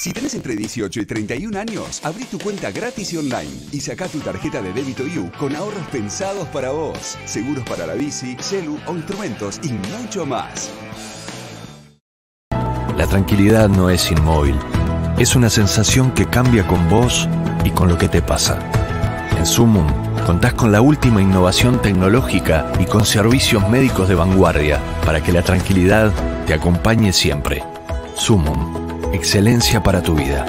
Si tenés entre 18 y 31 años, abrí tu cuenta gratis y online y sacá tu tarjeta de débito You con ahorros pensados para vos, seguros para la bici, celu o instrumentos y mucho más. La tranquilidad no es inmóvil, es una sensación que cambia con vos y con lo que te pasa. En Sumum contás con la última innovación tecnológica y con servicios médicos de vanguardia para que la tranquilidad te acompañe siempre. Sumum. Excelencia para tu vida.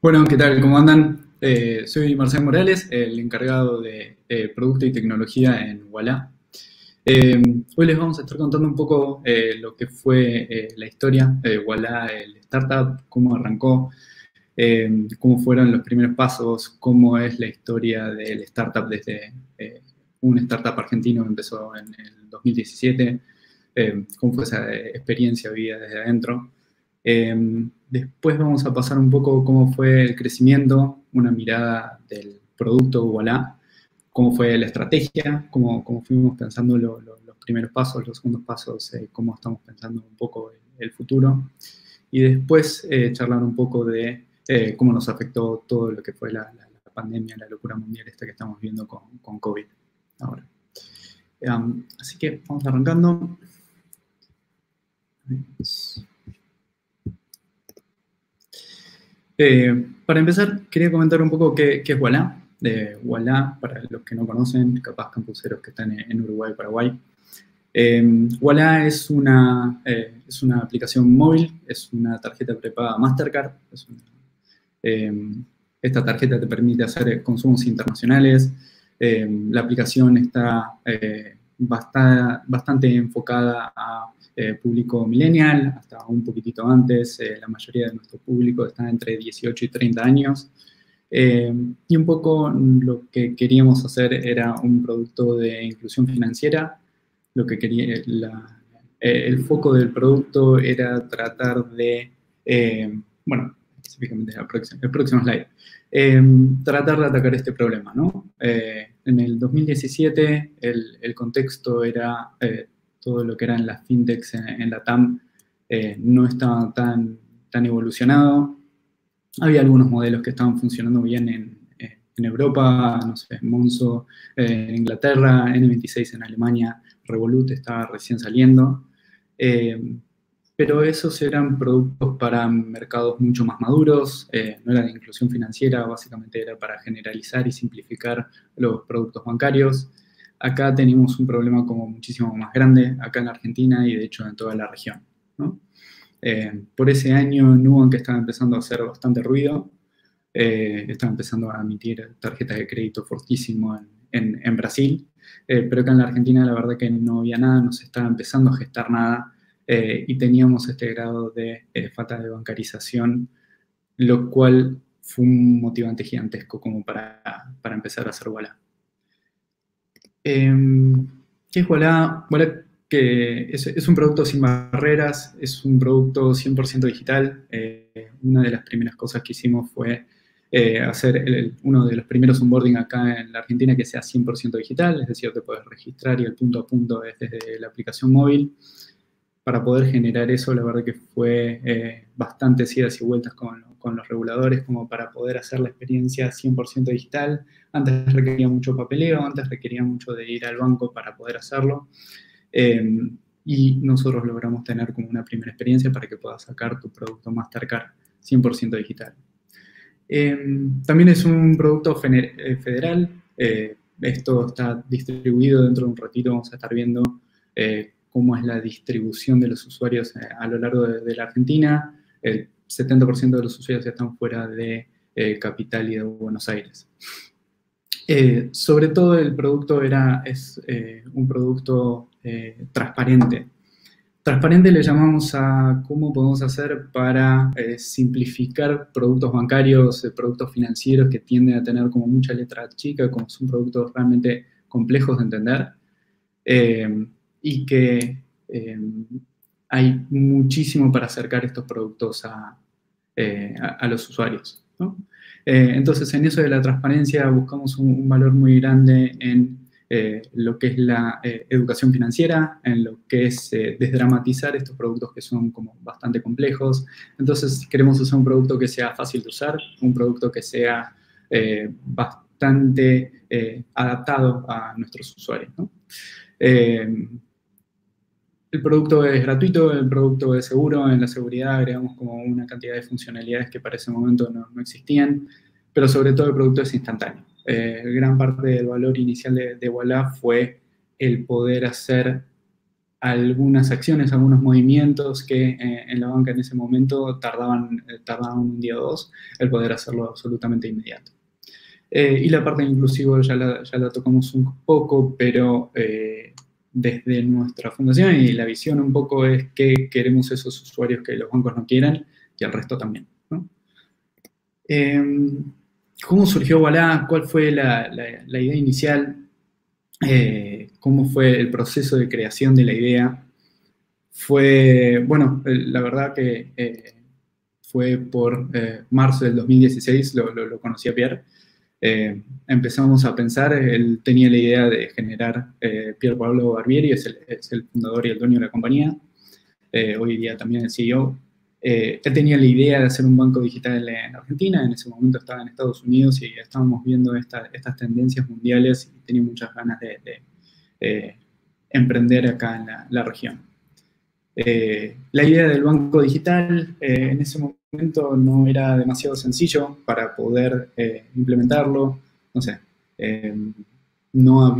Bueno, ¿qué tal? ¿Cómo andan? Soy Marcelo Morales, el encargado de Producto y Tecnología en Ualá. Hoy les vamos a estar contando un poco lo que fue la historia de Ualá, el startup, cómo arrancó, cómo fueron los primeros pasos, cómo es la historia del startup desde un startup argentino que empezó en el 2017, cómo fue esa experiencia vivida desde adentro. Después vamos a pasar un poco cómo fue el crecimiento, una mirada del producto Ualá, cómo fue la estrategia, cómo fuimos pensando los primeros pasos, los segundos pasos, cómo estamos pensando un poco el futuro. Y después charlar un poco de cómo nos afectó todo lo que fue la pandemia, la locura mundial esta que estamos viendo con COVID ahora. Así que vamos arrancando. Para empezar, quería comentar un poco qué es Ualá. Ualá, para los que no conocen, capaz campuseros que están en Uruguay, Paraguay. Ualá es una aplicación móvil, es una tarjeta prepaga Mastercard. Esta tarjeta te permite hacer consumos internacionales. La aplicación está bastante enfocada a público millennial, hasta un poquitito antes. La mayoría de nuestro público está entre 18 y 30 años. Y un poco lo que queríamos hacer era un producto de inclusión financiera. Lo que quería, el foco del producto era tratar de, bueno, específicamente el próximo slide, tratar de atacar este problema, ¿no? En el 2017 el contexto era todo lo que eran las fintechs en la TAM no estaba tan evolucionado. Había algunos modelos que estaban funcionando bien en Europa, no sé, Monzo en Inglaterra, N26 en Alemania, Revolut estaba recién saliendo. Pero esos eran productos para mercados mucho más maduros, no era de inclusión financiera, básicamente era para generalizar y simplificar los productos bancarios. Acá tenemos un problema como muchísimo más grande, acá en la Argentina y de hecho en toda la región, ¿no? Por ese año Nubank estaba empezando a hacer bastante ruido, estaba empezando a emitir tarjetas de crédito fortísimo en Brasil, pero acá en la Argentina la verdad que no había nada, no se estaba empezando a gestar nada, y teníamos este grado de falta de bancarización, lo cual fue un motivante gigantesco como para empezar a hacer Ualá. ¿Qué es Ualá? Ualá que es un producto sin barreras, es un producto 100% digital. Una de las primeras cosas que hicimos fue hacer uno de los primeros onboarding acá en la Argentina que sea 100% digital, es decir, te puedes registrar y el punto a punto es desde la aplicación móvil. Para poder generar eso, la verdad que fue bastantes idas y vueltas con los reguladores como para poder hacer la experiencia 100% digital. Antes requería mucho papeleo, antes requería mucho de ir al banco para poder hacerlo. Y nosotros logramos tener como una primera experiencia para que puedas sacar tu producto Mastercard 100% digital. También es un producto federal. Esto está distribuido, dentro de un ratito vamos a estar viendo cómo es la distribución de los usuarios a lo largo de la Argentina. El 70% de los usuarios están fuera de Capital y de Buenos Aires. Sobre todo el producto es un producto transparente. Transparente le llamamos a cómo podemos hacer para simplificar productos bancarios, productos financieros que tienden a tener como mucha letra chica, como son productos realmente complejos de entender, y que hay muchísimo para acercar estos productos a los usuarios, ¿no? Entonces, en eso de la transparencia buscamos un valor muy grande en lo que es la educación financiera, en lo que es desdramatizar estos productos que son como bastante complejos. Entonces, queremos usar un producto que sea fácil de usar, un producto que sea bastante adaptado a nuestros usuarios, ¿no? El producto es gratuito, el producto es seguro. En la seguridad agregamos como una cantidad de funcionalidades que para ese momento no existían, pero sobre todo el producto es instantáneo. Gran parte del valor inicial de Ualá fue el poder hacer algunas acciones, algunos movimientos que en la banca en ese momento tardaban un día o dos, el poder hacerlo absolutamente inmediato. Y la parte inclusiva ya la tocamos un poco, pero desde nuestra fundación y la visión un poco es que queremos esos usuarios que los bancos no quieran y el resto también, ¿no? ¿Cómo surgió Ualá? ¿Cuál fue la idea inicial? ¿Cómo fue el proceso de creación de la idea? Bueno, la verdad que fue por marzo del 2016, lo conocí a Pierre. Empezamos a pensar, él tenía la idea de generar, Pier Paolo Barbieri es el fundador y el dueño de la compañía, hoy día también el CEO. Él tenía la idea de hacer un banco digital en Argentina, en ese momento estaba en Estados Unidos y estábamos viendo estas tendencias mundiales y tenía muchas ganas de emprender acá en la región. La idea del banco digital en ese momento no era demasiado sencillo para poder implementarlo. No sé, no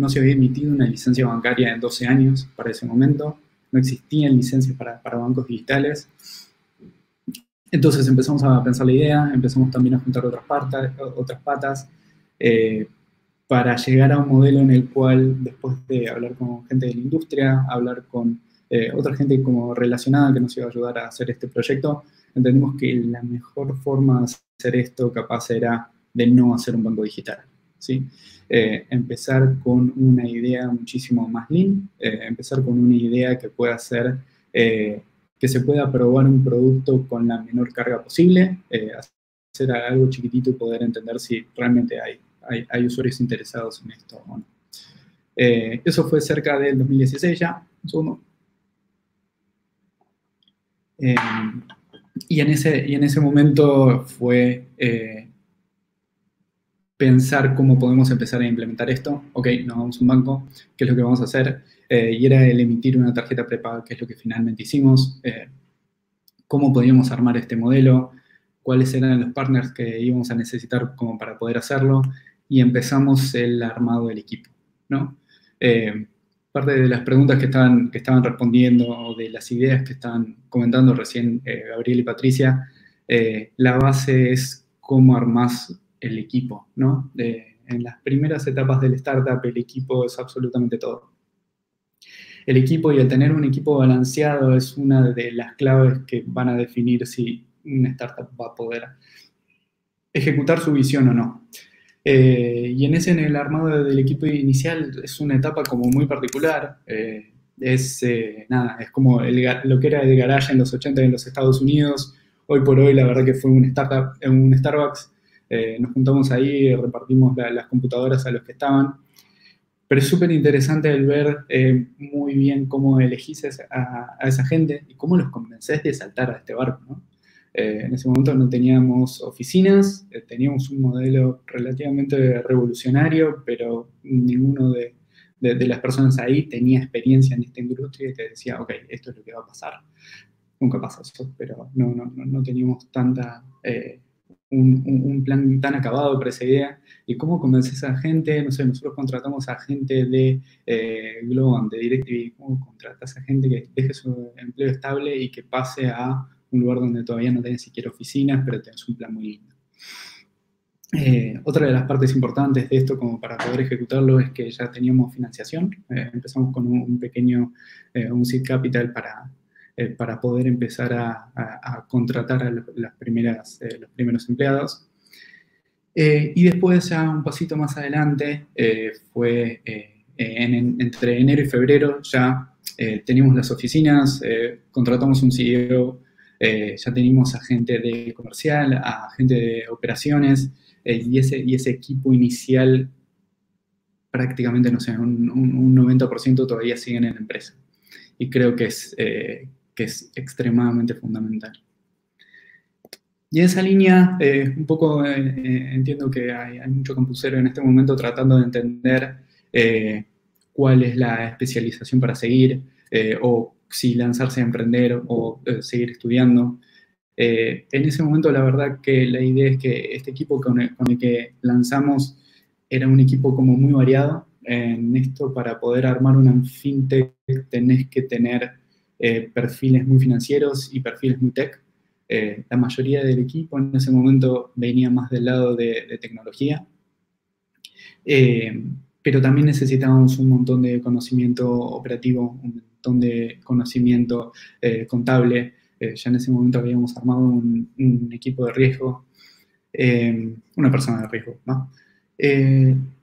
se había emitido una licencia bancaria en 12 años para ese momento. No existían licencias para bancos digitales. Entonces empezamos a pensar la idea, empezamos también a juntar otras patas para llegar a un modelo en el cual, después de hablar con gente de la industria, hablar con otra gente como relacionada que nos iba a ayudar a hacer este proyecto, entendimos que la mejor forma de hacer esto capaz era de no hacer un banco digital, ¿sí? Empezar con una idea muchísimo más lean, empezar con una idea que pueda ser, que se pueda probar un producto con la menor carga posible, hacer algo chiquitito y poder entender si realmente hay usuarios interesados en esto o no. Eso fue cerca del 2016 ya, un segundo. Y en ese momento fue pensar cómo podemos empezar a implementar esto. Ok, nos vamos a un banco, ¿qué es lo que vamos a hacer? Y era el emitir una tarjeta prepaga, que es lo que finalmente hicimos. ¿Cómo podíamos armar este modelo? ¿Cuáles eran los partners que íbamos a necesitar como para poder hacerlo? Y empezamos el armado del equipo, ¿no? Parte de las preguntas que estaban respondiendo o de las ideas que estaban comentando recién Gabriel y Patricia, la base es cómo armás el equipo, ¿no? En las primeras etapas del startup, el equipo es absolutamente todo. El equipo y el tener un equipo balanceado es una de las claves que van a definir si una startup va a poder ejecutar su visión o no. Y en el armado del equipo inicial es una etapa como muy particular. Es como lo que era el garage en los 80 en los Estados Unidos. Hoy por hoy la verdad que fue un Starbucks. Nos juntamos ahí, repartimos las computadoras a los que estaban. Pero es súper interesante el ver muy bien cómo elegís a esa gente y cómo los convencés de saltar a este barco, ¿no? En ese momento no teníamos oficinas, teníamos un modelo relativamente revolucionario, pero ninguno de las personas ahí tenía experiencia en esta industria y te decía, ok, esto es lo que va a pasar. Nunca pasa eso, pero no teníamos un plan tan acabado para esa idea. ¿Y cómo convences a gente? No sé, nosotros contratamos a gente de Globant, de DirecTV. ¿Cómo contratas a gente que deje su empleo estable y que pase a un lugar donde todavía no tenés siquiera oficinas, pero tenés un plan muy lindo? Otra de las partes importantes de esto, como para poder ejecutarlo, es que ya teníamos financiación. Empezamos con un pequeño seed capital para poder empezar a contratar a los primeros empleados. Y después, ya un pasito más adelante, fue entre enero y febrero ya teníamos las oficinas, contratamos un CEO, ya teníamos a gente de comercial, a gente de operaciones, y ese equipo inicial prácticamente, no sé, un 90% todavía siguen en la empresa. Y creo que es extremadamente fundamental. Y en esa línea, un poco entiendo que hay mucho campusero en este momento tratando de entender cuál es la especialización para seguir, o si lanzarse a emprender o seguir estudiando. En ese momento, la verdad que la idea es que este equipo con el que lanzamos era un equipo como muy variado. En esto, para poder armar una fintech, tenés que tener perfiles muy financieros y perfiles muy tech. La mayoría del equipo en ese momento venía más del lado de tecnología, pero también necesitábamos un montón de conocimiento operativo, un montón de conocimiento contable. Ya en ese momento habíamos armado un equipo de riesgo, una persona de riesgo, ¿no?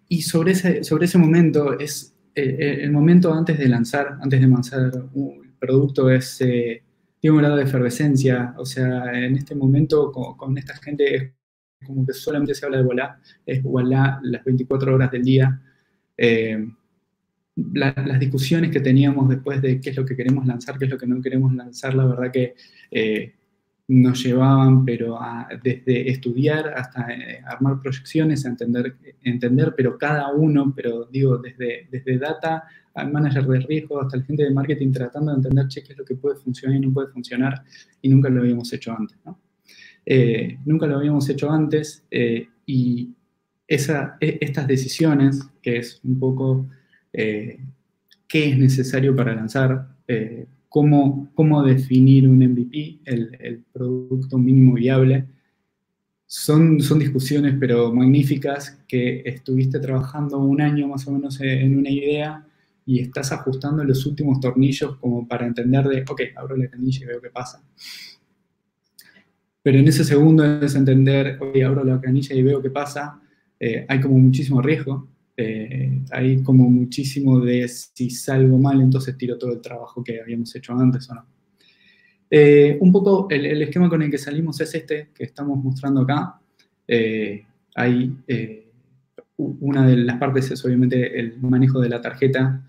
Y sobre ese momento, es el momento antes de lanzar un producto, tiene un grado de efervescencia. O sea, en este momento con esta gente es como que solamente se habla de Ualá, es Ualá las 24 horas del día. Las discusiones que teníamos después de qué es lo que queremos lanzar, qué es lo que no queremos lanzar, la verdad que nos llevaban, pero desde estudiar hasta armar proyecciones, a entender, pero cada uno, pero digo, desde data al manager de riesgo hasta el gente de marketing, tratando de entender qué es lo que puede funcionar y no puede funcionar, y nunca lo habíamos hecho antes, ¿no? Nunca lo habíamos hecho antes, y estas decisiones, que es un poco qué es necesario para lanzar, cómo definir un MVP, el producto mínimo viable, son discusiones pero magníficas, que estuviste trabajando un año más o menos en una idea y estás ajustando los últimos tornillos como para entender ok, abro la canilla y veo qué pasa. Pero en ese segundo es entender, ok, abro la canilla y veo qué pasa, hay como muchísimo riesgo, hay como muchísimo de si salgo mal, entonces tiro todo el trabajo que habíamos hecho antes o no. Un poco el esquema con el que salimos es este que estamos mostrando acá. Hay una de las partes es obviamente el manejo de la tarjeta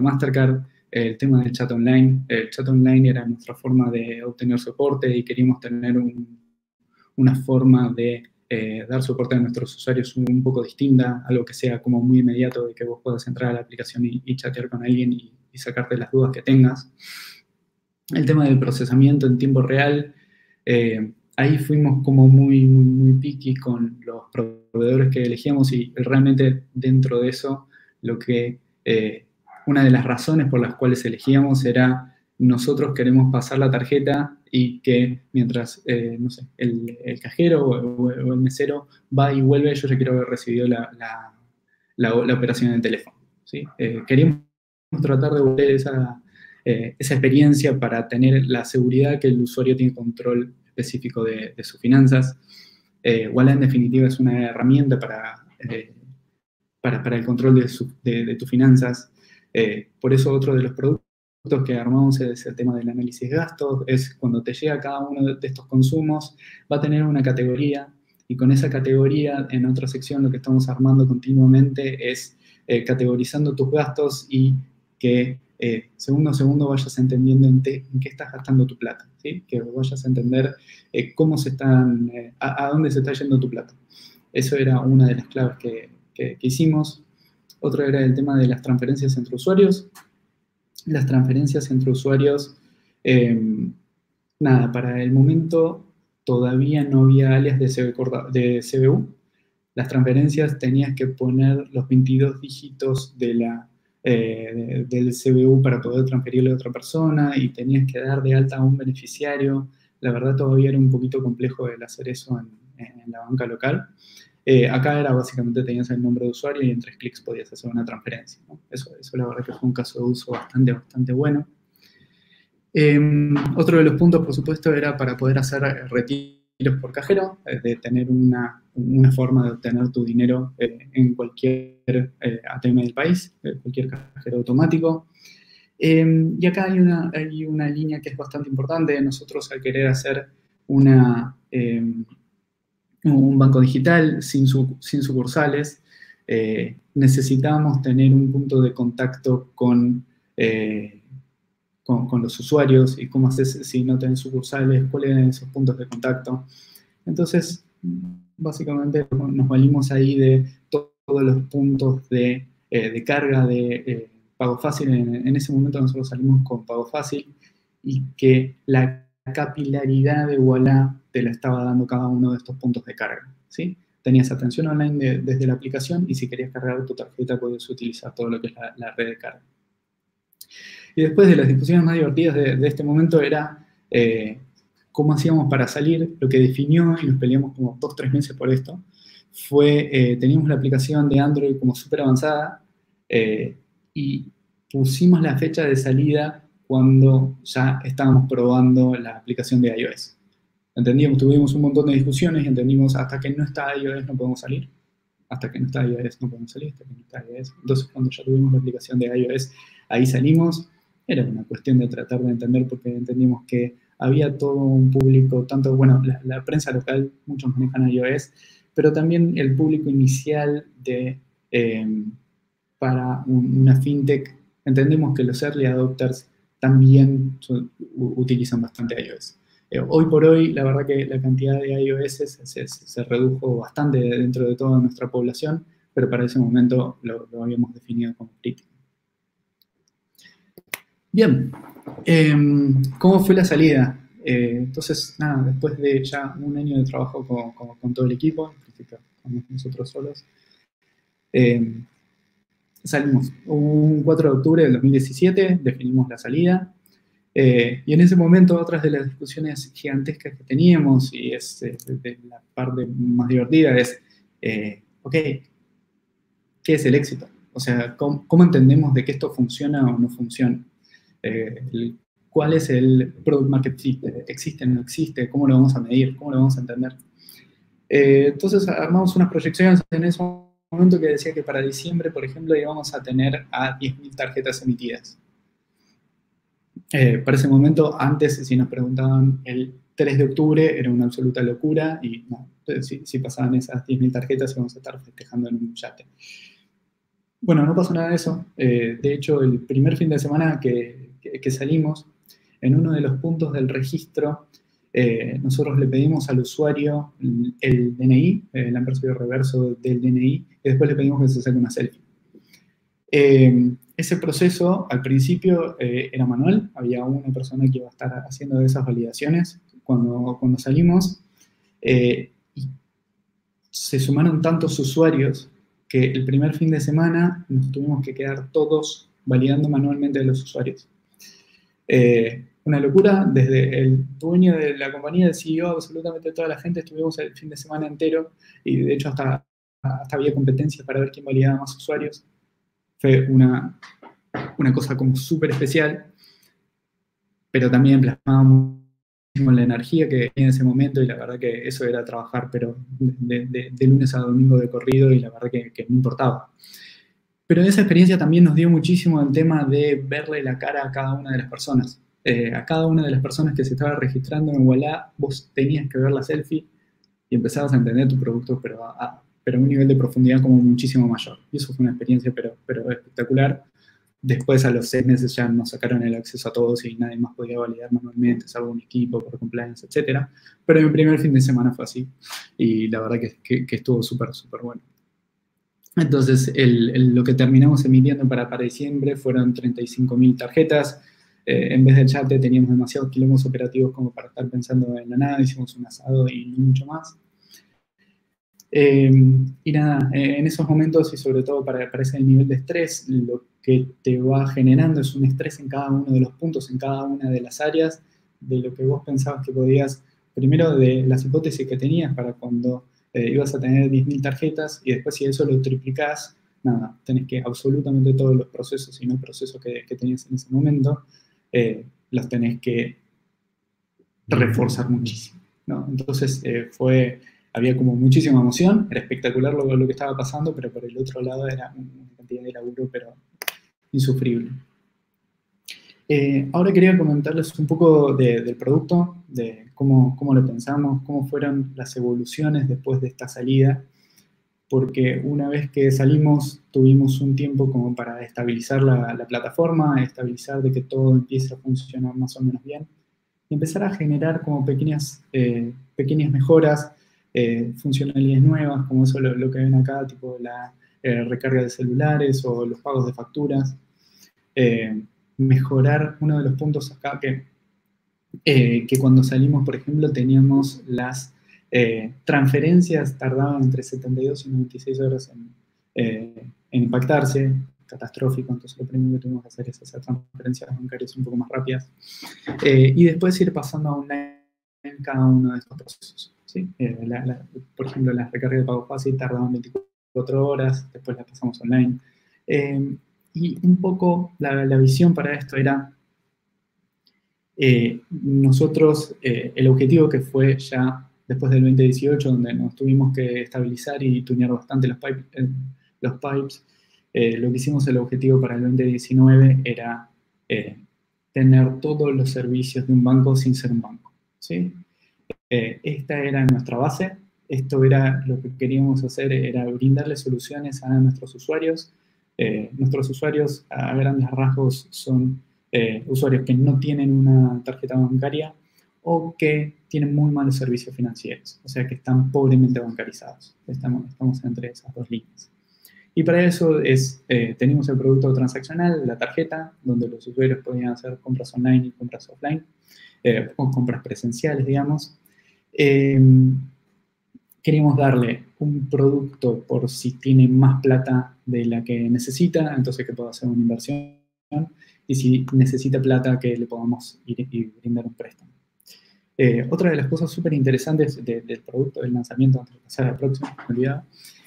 Mastercard, el tema del chat online. El chat online era nuestra forma de obtener soporte y queríamos tener una forma de dar soporte a nuestros usuarios un poco distinta, algo que sea como muy inmediato, de que vos puedas entrar a la aplicación y chatear con alguien y sacarte las dudas que tengas. El tema del procesamiento en tiempo real, ahí fuimos como muy picky con los proveedores que elegíamos, y realmente dentro de eso, una de las razones por las cuales elegíamos era: nosotros queremos pasar la tarjeta y que mientras, no sé, el cajero o el mesero va y vuelve, yo ya quiero haber recibido la operación en el teléfono, ¿sí? Queríamos tratar de volver esa experiencia para tener la seguridad que el usuario tiene control específico de sus finanzas. Ualá, en definitiva, es una herramienta para el control de tus finanzas. Por eso otro de los productos que armamos es el tema del análisis de gastos. Es cuando te llega cada uno de estos consumos, va a tener una categoría, y con esa categoría, en otra sección, lo que estamos armando continuamente es categorizando tus gastos, y que segundo a segundo vayas entendiendo en qué estás gastando tu plata, ¿sí? Que vayas a entender a dónde se está yendo tu plata. Eso era una de las claves que hicimos. Otro era el tema de las transferencias entre usuarios. Las transferencias entre usuarios, para el momento todavía no había alias de CBU. Las transferencias tenías que poner los 22 dígitos del CBU para poder transferirle a otra persona, y tenías que dar de alta a un beneficiario. La verdad, todavía era un poquito complejo el hacer eso en la banca local. Acá era básicamente, tenías el nombre de usuario y en 3 clics podías hacer una transferencia, ¿no? Eso la verdad que fue un caso de uso bastante bueno. Otro de los puntos, por supuesto, era para poder hacer retiros por cajero, de tener una forma de obtener tu dinero en cualquier ATM del país, cualquier cajero automático. Y acá hay una línea que es bastante importante. Nosotros, al querer hacer un banco digital sin sucursales, necesitamos tener un punto de contacto con los usuarios. ¿Y cómo haces si no tenés sucursales? ¿Cuáles eran esos puntos de contacto? Entonces, básicamente nos valimos ahí de todos los puntos de carga de Pago Fácil. En ese momento nosotros salimos con Pago Fácil, y que la capilaridad de Ualá te la estaba dando cada uno de estos puntos de carga, ¿sí? Tenías atención online desde la aplicación, y si querías cargar tu tarjeta podías utilizar todo lo que es la red de carga. Y después, de las discusiones más divertidas de este momento era cómo hacíamos para salir. Lo que definió, y nos peleamos como 2 o 3 meses por esto, fue, teníamos la aplicación de Android como súper avanzada, y pusimos la fecha de salida cuando ya estábamos probando la aplicación de iOS. Entendíamos, tuvimos un montón de discusiones y entendimos, hasta que no está iOS no podemos salir. Hasta que no está iOS no podemos salir, hasta que no está iOS. Entonces, cuando ya tuvimos la aplicación de iOS, ahí salimos. Era una cuestión de tratar de entender, porque entendimos que había todo un público, tanto, bueno, la prensa local, muchos manejan iOS, pero también el público inicial para una fintech. Entendemos que los early adopters también utilizan bastante iOS. Hoy por hoy, la verdad que la cantidad de iOS se redujo bastante dentro de toda nuestra población, pero para ese momento lo habíamos definido como crítico. Bien, ¿cómo fue la salida? Entonces, nada, después de ya un año de trabajo con todo el equipo, en principio con nosotros solos, salimos un 4 de octubre del 2017, definimos la salida, y en ese momento, otras de las discusiones gigantescas que teníamos, y es de la parte más divertida, es, ok, ¿qué es el éxito? O sea, ¿cómo entendemos de que esto funciona o no funciona? ¿Cuál es el product market fit? ¿Existe o no existe? ¿Cómo lo vamos a medir? ¿Cómo lo vamos a entender? Entonces armamos unas proyecciones en ese momento que decía que para diciembre, por ejemplo, íbamos a tener a 10.000 tarjetas emitidas. Para ese momento, antes, si nos preguntaban el 3 de octubre, era una absoluta locura, y no, si pasaban esas 10.000 tarjetas íbamos a estar festejando en un yate. Bueno, no pasó nada de eso. De hecho, el primer fin de semana que salimos, en uno de los puntos del registro, nosotros le pedimos al usuario el DNI, el ampersand reverso del DNI, y después le pedimos que se saque una selfie. Ese proceso, al principio, era manual. Había una persona que iba a estar haciendo esas validaciones cuando salimos, y se sumaron tantos usuarios que el primer fin de semana nos tuvimos que quedar todos validando manualmente a los usuarios. Una locura. Desde el dueño de la compañía, el CEO, absolutamente toda la gente, estuvimos el fin de semana entero, y de hecho hasta había competencias para ver quién validaba más usuarios. Fue una cosa como súper especial, pero también plasmábamos la energía que tenía en ese momento, y la verdad que eso era trabajar, pero de lunes a domingo de corrido, y la verdad que no importaba. Pero esa experiencia también nos dio muchísimo el tema de verle la cara a cada una de las personas. A cada una de las personas que se estaba registrando en Ualá, vos tenías que ver la selfie y empezabas a entender tu producto, pero a un nivel de profundidad como muchísimo mayor. Y eso fue una experiencia pero espectacular. Después, a los 6 meses, ya nos sacaron el acceso a todos y nadie más podía validar manualmente, salvo un equipo por compliance, etc. Pero mi primer fin de semana fue así, y la verdad que estuvo súper bueno. Entonces, lo que terminamos emitiendo para diciembre fueron 35.000 tarjetas. En vez del chat teníamos demasiados kilómetros operativos como para estar pensando en la nada. Hicimos un asado y no mucho más. Y nada, en esos momentos, y sobre todo para ese nivel de estrés, lo que te va generando es un estrés en cada uno de los puntos, en cada una de las áreas, de lo que vos pensabas que podías, primero de las hipótesis que tenías para cuando ibas a tener 10.000 tarjetas, y después si eso lo triplicás, nada, tenés que absolutamente todos los procesos y no procesos que tenías en ese momento, los tenés que reforzar muchísimo, ¿no? Entonces había como muchísima emoción, era espectacular lo que estaba pasando, pero por el otro lado era una cantidad de laburo, pero insufrible. Ahora quería comentarles un poco del producto, de cómo lo pensamos, cómo fueron las evoluciones después de esta salida, porque una vez que salimos tuvimos un tiempo como para estabilizar la plataforma, estabilizar de que todo empiece a funcionar más o menos bien, y empezar a generar como pequeñas mejoras, funcionalidades nuevas, como eso lo que ven acá, tipo la recarga de celulares o los pagos de facturas. Mejorar uno de los puntos acá que cuando salimos, por ejemplo, teníamos las transferencias tardaban entre 72 y 96 horas en impactarse, catastrófico, entonces lo primero que tuvimos que hacer es hacer transferencias bancarias un poco más rápidas y después ir pasando a online en cada uno de estos procesos. ¿Sí? Por ejemplo, las recargas de pago fácil tardaban 24 horas, después las pasamos online. Y un poco la visión para esto era nosotros, el objetivo que fue ya después del 2018, donde nos tuvimos que estabilizar y tunear bastante los pipes, lo que hicimos, el objetivo para el 2019 era tener todos los servicios de un banco sin ser un banco. ¿Sí? Esta era nuestra base, esto era lo que queríamos hacer, era brindarle soluciones a nuestros usuarios. Nuestros usuarios a grandes rasgos son usuarios que no tienen una tarjeta bancaria o que tienen muy malos servicios financieros, o sea que están pobremente bancarizados. Estamos entre esas dos líneas. Y para eso tenemos el producto transaccional, la tarjeta, donde los usuarios podían hacer compras online y compras offline, o compras presenciales, digamos. Queríamos darle un producto por si tiene más plata de la que necesita, entonces que pueda hacer una inversión, y si necesita plata, que le podamos ir y brindar un préstamo. Otra de las cosas súper interesantes del producto, del lanzamiento, antes de pasar a la próxima, me olvidaba,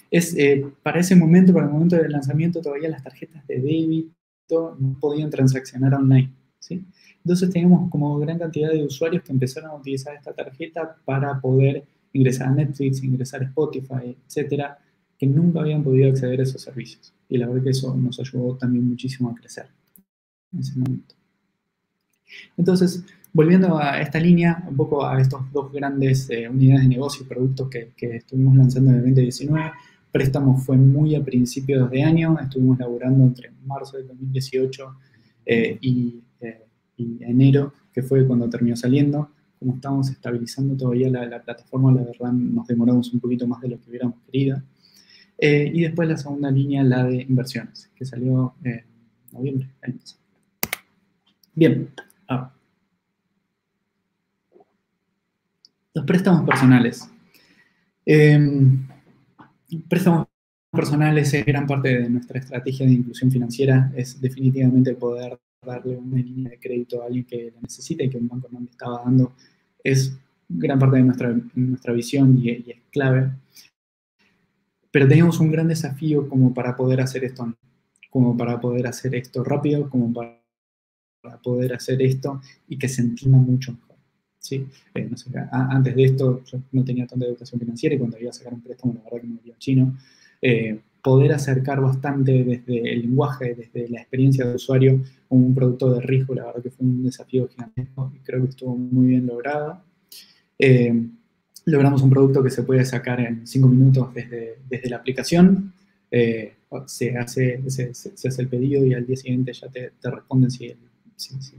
es para ese momento, para el momento del lanzamiento, todavía las tarjetas de débito no podían transaccionar online, ¿sí? Entonces teníamos como gran cantidad de usuarios que empezaron a utilizar esta tarjeta para poder ingresar a Netflix, ingresar a Spotify, etcétera, que nunca habían podido acceder a esos servicios. Y la verdad que eso nos ayudó también muchísimo a crecer en ese momento. Entonces, volviendo a esta línea, un poco a estas dos grandes unidades de negocio y productos que estuvimos lanzando en el 2019, préstamo fue muy a principios de año, estuvimos laburando entre marzo del 2018 y enero, que fue cuando terminó saliendo. Como estábamos estabilizando todavía la plataforma, la verdad nos demoramos un poquito más de lo que hubiéramos querido. Y después la segunda línea, la de inversiones, que salió en noviembre del año pasado. Bien, los préstamos personales. Préstamos personales es gran parte de nuestra estrategia de inclusión financiera, es definitivamente poder darle una línea de crédito a alguien que la necesita y que un banco no le estaba dando. Es gran parte de nuestra visión y es clave. Pero tenemos un gran desafío como para poder hacer esto, como para poder hacer esto rápido, como para poder hacer esto y que se entienda mucho mejor. ¿Sí? No sé, antes de esto yo no tenía tanta educación financiera y cuando iba a sacar un préstamo la verdad que me volvía chino. Poder acercar bastante desde el lenguaje, desde la experiencia de usuario, un producto de riesgo, la verdad que fue un desafío gigantesco y creo que estuvo muy bien logrado. Logramos un producto que se puede sacar en 5 minutos desde la aplicación. Se hace el pedido y al día siguiente ya te responden si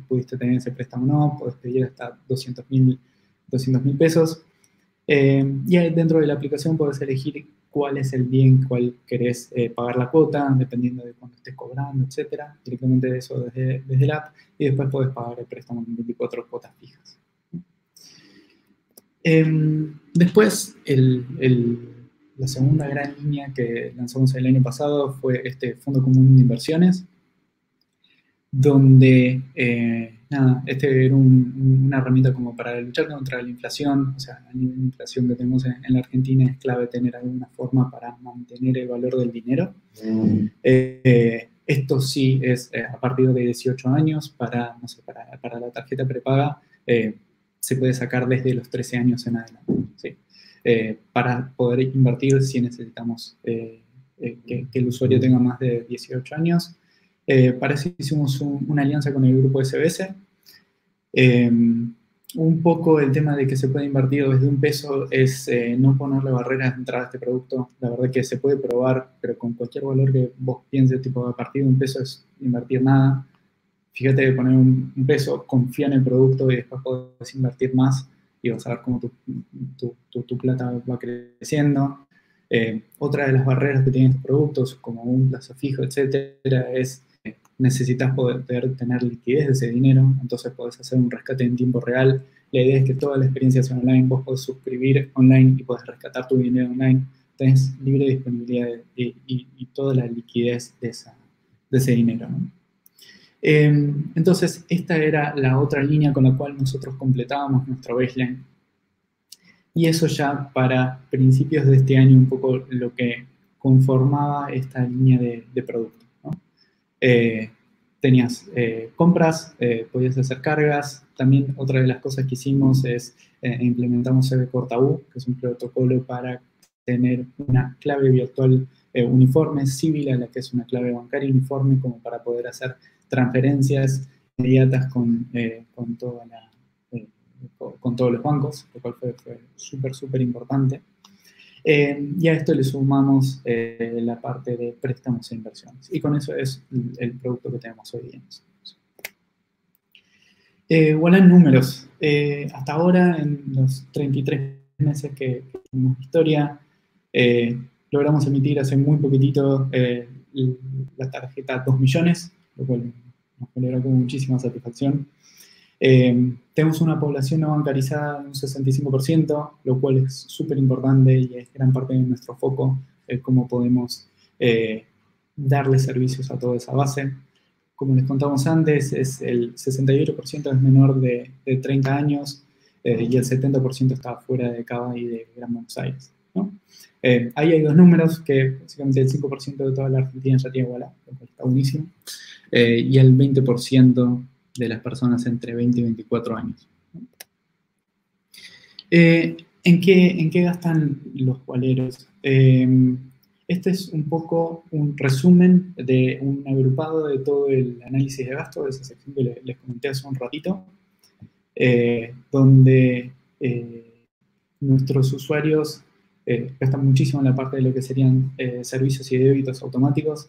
pudiste tener ese préstamo o no. Podés pedir hasta 200.000 pesos. Y dentro de la aplicación podés elegir cuál es el día en cual querés pagar la cuota, dependiendo de cuánto estés cobrando, etc. Directamente de eso desde la app. Y después podés pagar el préstamo en 24 cuotas fijas. Después, la segunda gran línea que lanzamos el año pasado fue este Fondo Común de Inversiones, donde, este era una herramienta como para luchar contra la inflación. O sea, a nivel de inflación que tenemos en la Argentina es clave tener alguna forma para mantener el valor del dinero. Esto sí es a partir de 18 años, para la tarjeta prepaga, se puede sacar desde los 13 años en adelante, ¿sí? Para poder invertir sí necesitamos que el usuario tenga más de 18 años Para eso hicimos una alianza con el grupo SBS. Un poco el tema de que se puede invertir desde $1 es no ponerle barreras de entrada a este producto. La verdad que se puede probar, pero con cualquier valor que vos pienses, tipo a partir de $1 es invertir nada. Fíjate de poner $1, confía en el producto y después podés invertir más y vas a ver cómo tu plata va creciendo. Otra de las barreras que tienen estos productos, como un plazo fijo, etcétera, es necesitas poder tener liquidez de ese dinero, entonces podés hacer un rescate en tiempo real. La idea es que toda la experiencia sea online, vos podés suscribir online y podés rescatar tu dinero online, tenés libre disponibilidad y toda la liquidez de ese dinero, ¿no? Entonces, esta era la otra línea con la cual nosotros completábamos nuestro baseline. Y eso ya para principios de este año un poco lo que conformaba esta línea de producto, ¿no? Tenías compras, podías hacer cargas. También otra de las cosas que hicimos es implementamos CB-Corta-U, que es un protocolo para tener una clave virtual uniforme, similar a la que es una clave bancaria uniforme, como para poder hacer transferencias inmediatas con todos los bancos, lo cual fue súper importante. Y a esto le sumamos la parte de préstamos e inversiones. Y con eso es el producto que tenemos hoy día. Bueno, en números. Hasta ahora, en los 33 meses que tenemos historia, logramos emitir hace muy poquitito la tarjeta 2 millones, lo cual nos genera con muchísima satisfacción. Tenemos una población no bancarizada de un 65%, lo cual es súper importante y es gran parte de nuestro foco, cómo podemos darle servicios a toda esa base. Como les contamos antes, el 68% es menor de 30 años y el 70% está fuera de Cava y de Gran Buenos Aires, ¿no? Ahí hay dos números, que básicamente el 5% de toda la Argentina ya tiene igualdad, lo cual está buenísimo, y el 20% de las personas entre 20 y 24 años. ¿En qué gastan los cualeros? Este es un poco un resumen de un agrupado de todo el análisis de gasto, de esa sección que les comenté hace un ratito, donde nuestros usuarios gastan muchísimo en la parte de lo que serían servicios y débitos automáticos.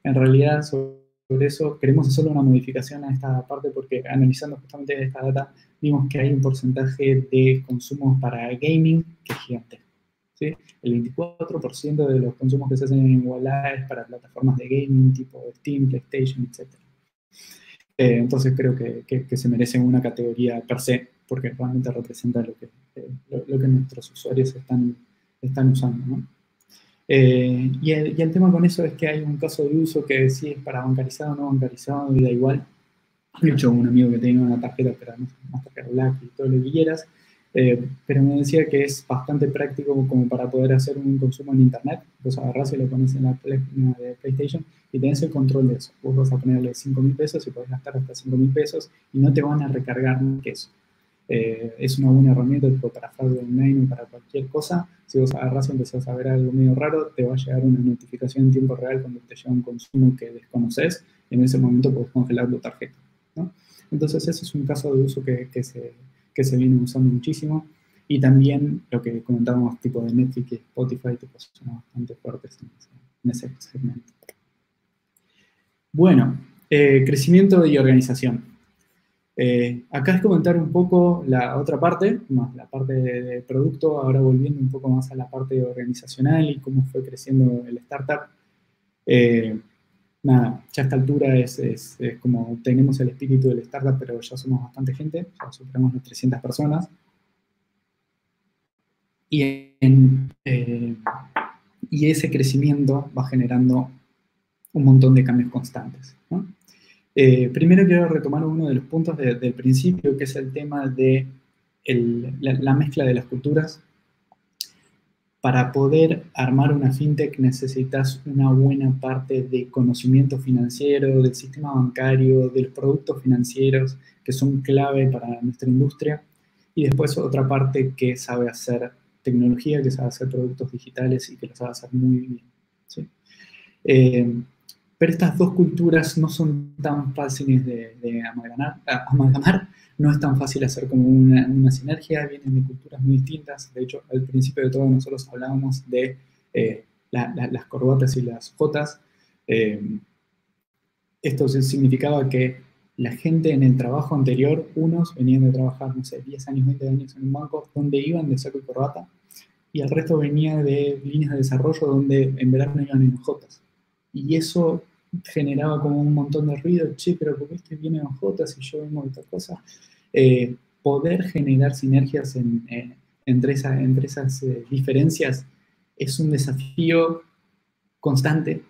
En realidad, sobre eso queremos hacer una modificación a esta parte porque analizando justamente esta data vimos que hay un porcentaje de consumos para gaming que es gigante, ¿sí? El 24% de los consumos que se hacen en Iguala es para plataformas de gaming tipo Steam, PlayStation, etc. Entonces creo que se merecen una categoría per se porque realmente representa lo que nuestros usuarios están usando, ¿no? Y el tema con eso es que hay un caso de uso que sí es para bancarizado o no bancarizado y da igual. De hecho, un amigo que tenía una tarjeta, pero no sé, Mastercard Black y todo lo que quieras, pero me decía que es bastante práctico como para poder hacer un consumo en internet. Vos agarrás y lo pones en la página de PlayStation y tenés el control de eso. Vos vas a ponerle 5.000 pesos y podés gastar hasta 5.000 pesos y no te van a recargar más que eso. Es una buena herramienta tipo para fraude online o para cualquier cosa. Si vos agarrás y empezás a ver algo medio raro, te va a llegar una notificación en tiempo real cuando te llega un consumo que desconoces y en ese momento podés congelar tu tarjeta, ¿no? Entonces ese es un caso de uso que se viene usando muchísimo. Y también lo que comentábamos tipo de Netflix y Spotify tipo, son bastante fuertes en ese segmento. Bueno, crecimiento y organización. Acá es comentar un poco la otra parte, más la parte de producto, ahora volviendo un poco más a la parte organizacional y cómo fue creciendo el startup. Nada, ya a esta altura es como tenemos el espíritu del startup, pero ya somos bastante gente, ya superamos las 300 personas. Y ese crecimiento va generando un montón de cambios constantes, ¿no? Primero quiero retomar uno de los puntos del principio, que es el tema de la mezcla de las culturas. Para poder armar una fintech necesitas una buena parte de conocimiento financiero, del sistema bancario, de los productos financieros, que son clave para nuestra industria. Y después otra parte que sabe hacer tecnología, que sabe hacer productos digitales y que lo sabe hacer muy bien, ¿sí? Pero estas dos culturas no son tan fáciles de amalgamar, no es tan fácil hacer como una sinergia, vienen de culturas muy distintas. De hecho, al principio de todo nosotros hablábamos de las corbatas y las jotas. Esto significaba que la gente en el trabajo anterior, unos venían de trabajar, no sé, 10 años, 20 años en un banco, donde iban de saco y corbata, y el resto venía de líneas de desarrollo donde en verano iban en jotas. Y eso generaba como un montón de ruido, che, pero ¿por qué este viene en jotas y yo vengo de otra cosa? Poder generar sinergias entre esas diferencias es un desafío constante.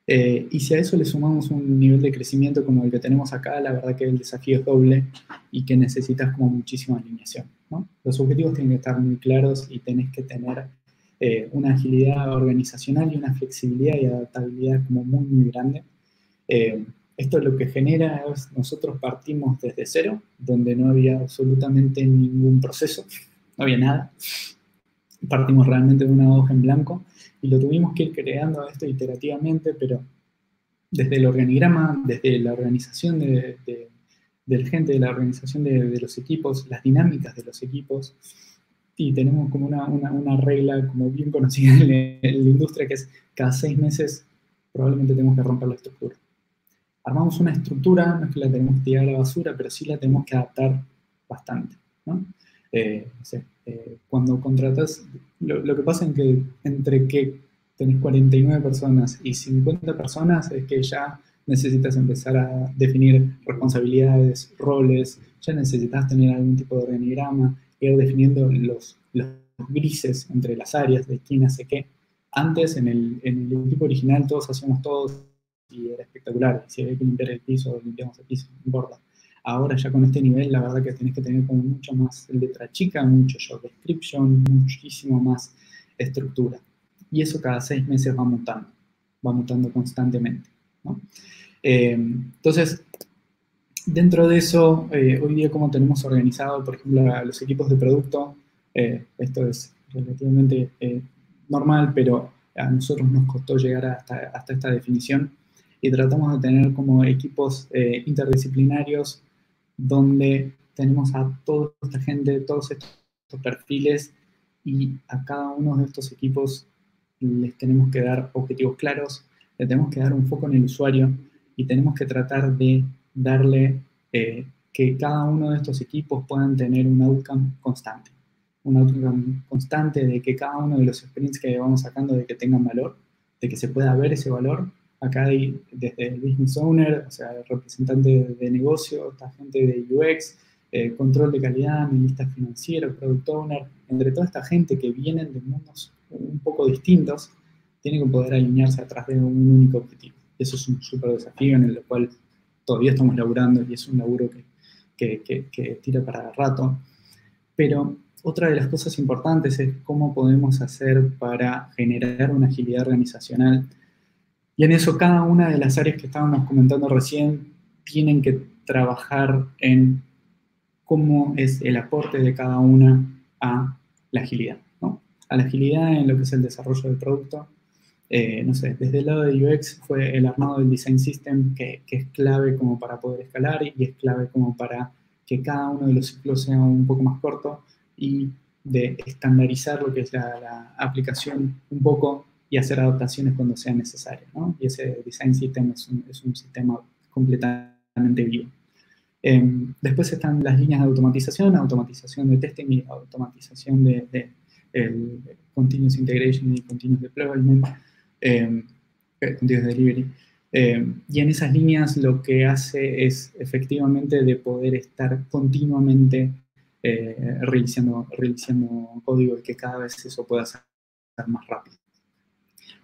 Y si a eso le sumamos un nivel de crecimiento como el que tenemos acá, la verdad que el desafío es doble y que necesitas como muchísima alineación, ¿no? Los objetivos tienen que estar muy claros y tenés que tener una agilidad organizacional y una flexibilidad y adaptabilidad como muy, muy grande. Esto lo que genera es, nosotros partimos desde cero, donde no había absolutamente ningún proceso, no había nada. Partimos realmente de una hoja en blanco y lo tuvimos que ir creando esto iterativamente, pero desde el organigrama, desde la organización del gente, de la organización de los equipos, las dinámicas de los equipos, y tenemos como una regla como bien conocida en la industria, que es cada 6 meses probablemente tenemos que romper la estructura. Armamos una estructura, no es que la tenemos que tirar a la basura, pero sí la tenemos que adaptar bastante, ¿no? Cuando contratas, lo que pasa es que entre que tenés 49 personas y 50 personas es que ya necesitas empezar a definir responsabilidades, roles, ya necesitas tener algún tipo de organigrama, ir definiendo los grises entre las áreas de quién hace qué. Antes, en el equipo original, todos hacíamos todos y era espectacular. Si había que limpiar el piso, limpiamos el piso, no importa. Ahora ya con este nivel, la verdad que tenés que tener como mucho más letra chica, mucho job description, muchísimo más estructura. Y eso cada 6 meses va mutando constantemente, ¿no? Entonces, dentro de eso, hoy día cómo tenemos organizado, por ejemplo, a los equipos de producto, esto es relativamente normal, pero a nosotros nos costó llegar hasta esta definición y tratamos de tener como equipos interdisciplinarios donde tenemos a toda esta gente, todos estos perfiles, y a cada uno de estos equipos les tenemos que dar objetivos claros, le tenemos que dar un foco en el usuario y tenemos que tratar de darle que cada uno de estos equipos puedan tener un outcome constante. Un outcome constante de que cada uno de los sprints que vamos sacando de que tengan valor, de que se pueda ver ese valor. Acá hay desde el business owner, o sea, el representante de negocio, esta gente de UX, control de calidad, analista financiero, product owner, entre toda esta gente que vienen de mundos un poco distintos, tiene que poder alinearse atrás de un único objetivo. Eso es un súper desafío en el cual todavía estamos laburando y es un laburo que tira para rato. Pero otra de las cosas importantes es cómo podemos hacer para generar una agilidad organizacional. Y en eso cada una de las áreas que estábamos comentando recién tienen que trabajar en cómo es el aporte de cada una a la agilidad, ¿no? A la agilidad en lo que es el desarrollo del producto. No sé, desde el lado de UX fue el armado del design system que es clave como para poder escalar y es clave como para que cada uno de los ciclos sea un poco más corto y de estandarizar lo que es la aplicación un poco y hacer adaptaciones cuando sea necesario, ¿no? Y ese design system es un sistema completamente vivo. Después están las líneas de automatización de testing y automatización de el continuous integration y continuous deployment, continuous delivery. Y en esas líneas lo que hace es efectivamente de poder estar continuamente realizando código y que cada vez eso pueda ser más rápido.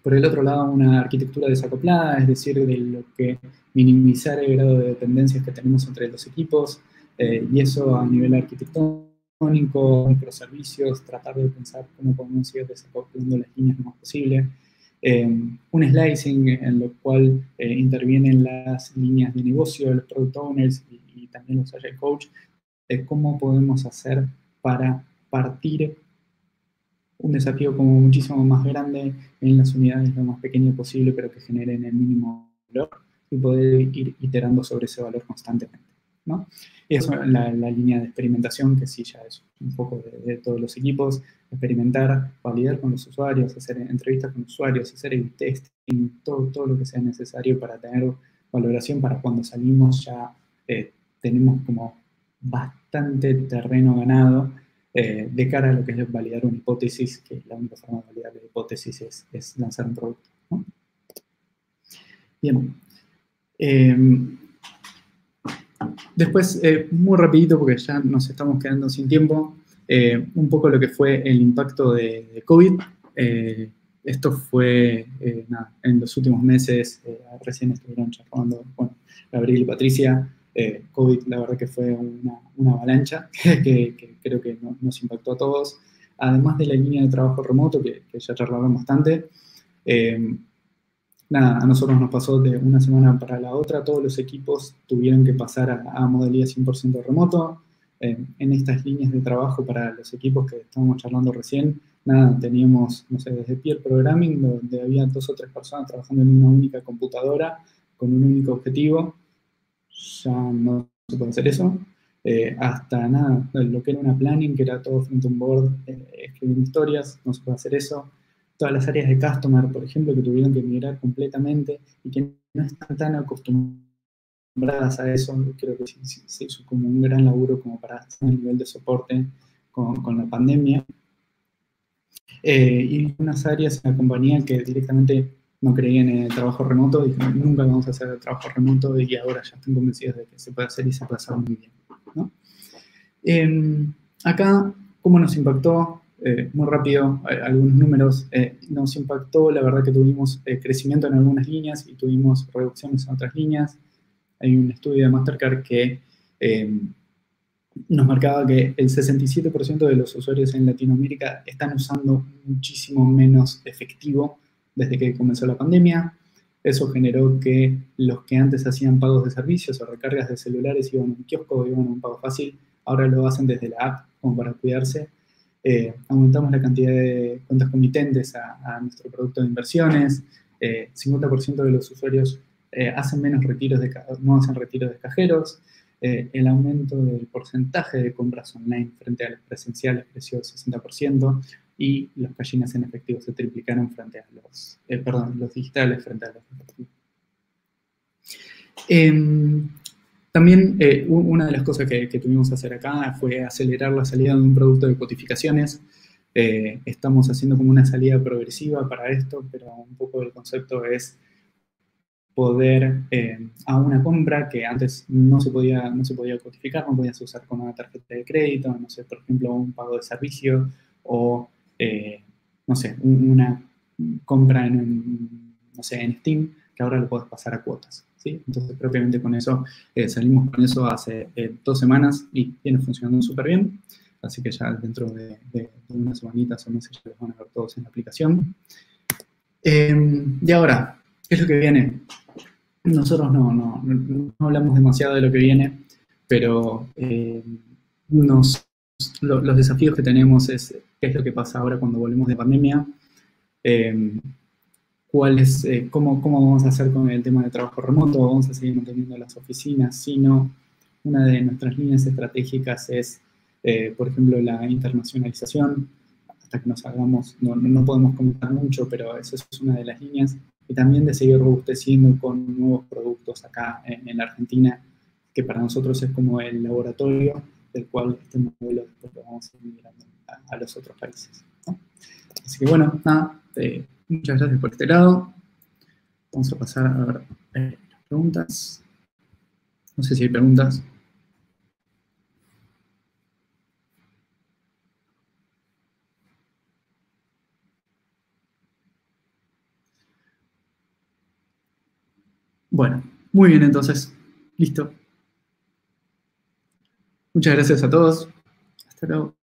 Por el otro lado, una arquitectura desacoplada, es decir, de lo que minimizar el grado de dependencias que tenemos entre los equipos, y eso a nivel arquitectónico, microservicios, tratar de pensar cómo podemos ir desacoplando las líneas lo más posible. Un slicing en lo cual intervienen las líneas de negocio, los product owners y también los agile coach, de cómo podemos hacer para partir un desafío como muchísimo más grande en las unidades lo más pequeño posible, pero que generen el mínimo valor y poder ir iterando sobre ese valor constantemente, ¿no? Y eso es la línea de experimentación, que sí ya es un poco de todos los equipos: experimentar, validar con los usuarios, hacer entrevistas con usuarios, hacer el testing, todo lo que sea necesario para tener valoración, para cuando salimos ya tenemos como bastante terreno ganado de cara a lo que es validar una hipótesis, que la única forma de validar la hipótesis es lanzar un producto, ¿no? Bien. Después, muy rapidito, porque ya nos estamos quedando sin tiempo, un poco lo que fue el impacto de COVID. Esto fue, nada, en los últimos meses, recién estuvieron charlando, bueno, Gabriel y Patricia. COVID, la verdad que fue una avalancha que creo que nos impactó a todos. Además de la línea de trabajo remoto, que ya charlaron bastante, nada, a nosotros nos pasó de una semana para la otra. Todos los equipos tuvieron que pasar a modalidad 100% remoto. En estas líneas de trabajo para los equipos que estábamos charlando recién, nada, teníamos, no sé, desde peer programming, donde había 2 o 3 personas trabajando en una única computadora con un único objetivo. Ya no se puede hacer eso. Hasta nada, lo que era una planning, que era todo frente a un board, escribiendo historias, no se puede hacer eso. Todas las áreas de customer, por ejemplo, que tuvieron que migrar completamente y que no están tan acostumbradas a eso. Creo que se hizo como un gran laburo como para hacer un nivel de soporte con la pandemia. Y unas áreas en la compañía que directamente no creían en el trabajo remoto, dijeron: nunca vamos a hacer el trabajo remoto, y ahora ya están convencidos de que se puede hacer y se puede hacer muy bien, ¿no? Acá, ¿cómo nos impactó? Muy rápido, algunos números. Nos impactó, la verdad, que tuvimos crecimiento en algunas líneas y tuvimos reducciones en otras líneas. Hay un estudio de Mastercard que nos marcaba que el 67% de los usuarios en Latinoamérica están usando muchísimo menos efectivo desde que comenzó la pandemia. Eso generó que los que antes hacían pagos de servicios o recargas de celulares, iban a un kiosco o iban a un pago fácil, ahora lo hacen desde la app como para cuidarse. Aumentamos la cantidad de cuentas comitentes a nuestro producto de inversiones. 50% de los usuarios hacen menos retiros no hacen retiros de cajeros. El aumento del porcentaje de compras online frente a los presenciales creció 60%, y los cash-ins en efectivo se triplicaron frente a los digitales frente a los efectivos. También una de las cosas que tuvimos que hacer acá fue acelerar la salida de un producto de cotificaciones. Estamos haciendo como una salida progresiva para esto, pero un poco el concepto es poder a una compra que antes no se podía cotificar, no podías usar con una tarjeta de crédito, no sé, por ejemplo, un pago de servicio o, no sé, una compra en Steam, que ahora lo puedes pasar a cuotas, ¿sí? Entonces, propiamente con eso, salimos con eso hace 2 semanas y viene funcionando súper bien. Así que ya dentro de unas semanitas o meses ya los van a ver todos en la aplicación. Y ahora, ¿qué es lo que viene? Nosotros no hablamos demasiado de lo que viene, pero los desafíos que tenemos es qué es lo que pasa ahora cuando volvemos de pandemia, cómo vamos a hacer con el tema de trabajo remoto, vamos a seguir manteniendo las oficinas, sino una de nuestras líneas estratégicas es, por ejemplo, la internacionalización. Hasta que nos hagamos, no podemos comentar mucho, pero esa es una de las líneas. Y también de seguir robusteciendo con nuevos productos acá en la Argentina, que para nosotros es como el laboratorio del cual este modelo después lo vamos a ir migrando a los otros países, ¿no? Así que bueno, nada, muchas gracias por este lado. Vamos a pasar a ver las preguntas. No sé si hay preguntas. Bueno, muy bien, entonces, listo. Muchas gracias a todos. Hasta luego.